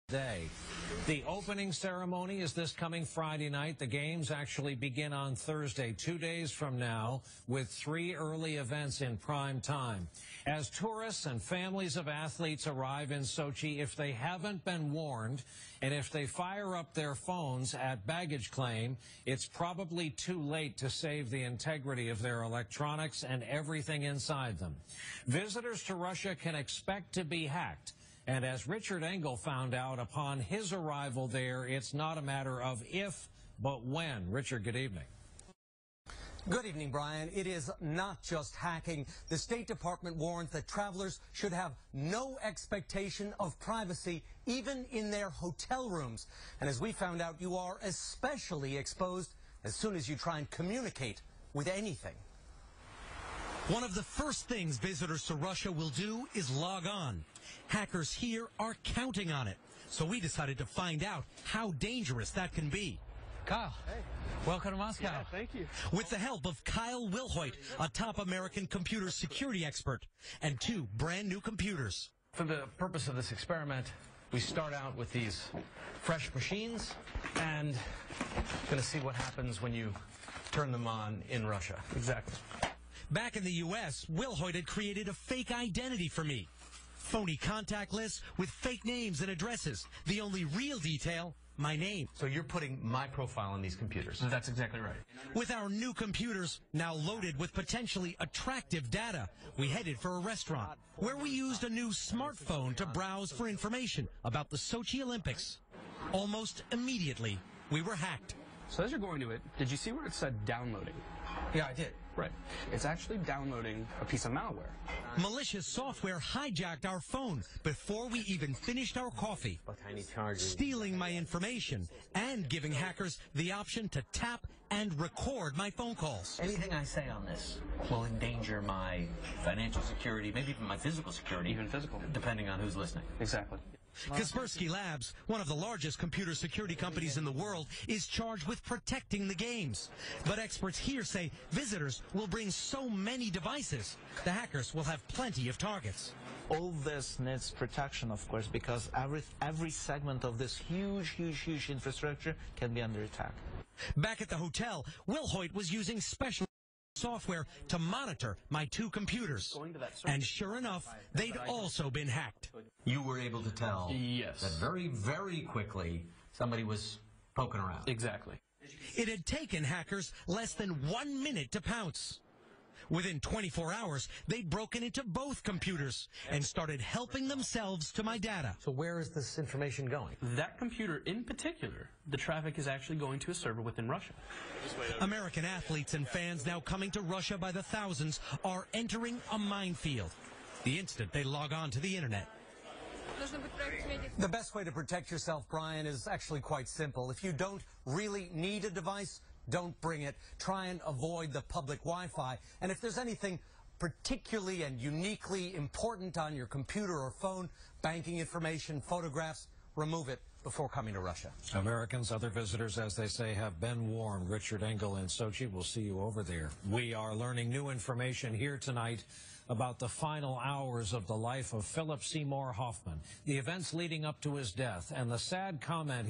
Day. The opening ceremony is this coming Friday night. The games actually begin on Thursday, 2 days from now, with 3 early events in prime time. As tourists and families of athletes arrive in Sochi, if they haven't been warned, and if they fire up their phones at baggage claim, it's probably too late to save the integrity of their electronics and everything inside them. Visitors to Russia can expect to be hacked. And as Richard Engel found out upon his arrival there, it's not a matter of if, but when. Richard, good evening. Good evening, Brian. It is not just hacking. The State Department warns that travelers should have no expectation of privacy, even in their hotel rooms. And as we found out, you are especially exposed as soon as you try and communicate with anything. One of the first things visitors to Russia will do is log on. Hackers here are counting on it. So we decided to find out how dangerous that can be. Kyle, hey. Welcome to Moscow. Yeah, thank you. With the help of Kyle Wilhoit, a top American computer security expert, and 2 brand new computers. For the purpose of this experiment, we start out with these fresh machines and going to see what happens when you turn them on in Russia. Exactly. Back in the U.S., Wilhoit had created a fake identity for me. Phony contact lists with fake names and addresses. The only real detail, my name. So you're putting my profile on these computers. That's exactly right. With our new computers now loaded with potentially attractive data, we headed for a restaurant where we used a new smartphone to browse for information about the Sochi Olympics. Almost immediately, we were hacked. So as you're going to it, did you see where it said downloading? Yeah, I did. Right. It's actually downloading a piece of malware. Malicious software hijacked our phone before we even finished our coffee, stealing my information and giving hackers the option to tap and record my phone calls. Anything I say on this will endanger my financial security, maybe even my physical security. Even physical. Depending on who's listening. Exactly. Kaspersky Labs, one of the largest computer security companies in the world, is charged with protecting the games. But experts here say visitors will bring so many devices, the hackers will have plenty of targets. All this needs protection, of course, because every segment of this huge infrastructure can be under attack. Back at the hotel, Wilhoit was using special software to monitor my 2 computers. And sure enough, they'd also been hacked. You were able to tell Yes. that very quickly somebody was poking around. Exactly. It had taken hackers less than 1 minute to pounce. Within 24 hours, they'd broken into both computers and started helping themselves to my data. So where is this information going? That computer in particular, the traffic is actually going to a server within Russia. American athletes and fans now coming to Russia by the thousands are entering a minefield the instant they log on to the internet. The best way to protect yourself, Brian, is actually quite simple. If you don't really need a device, don't bring it. Try and avoid the public Wi-Fi. And if there's anything particularly and uniquely important on your computer or phone, banking information, photographs, remove it before coming to Russia. Americans, other visitors, as they say, have been warned. Richard Engel in Sochi. We'll see you over there. We are learning new information here tonight about the final hours of the life of Philip Seymour Hoffman, the events leading up to his death, and the sad comment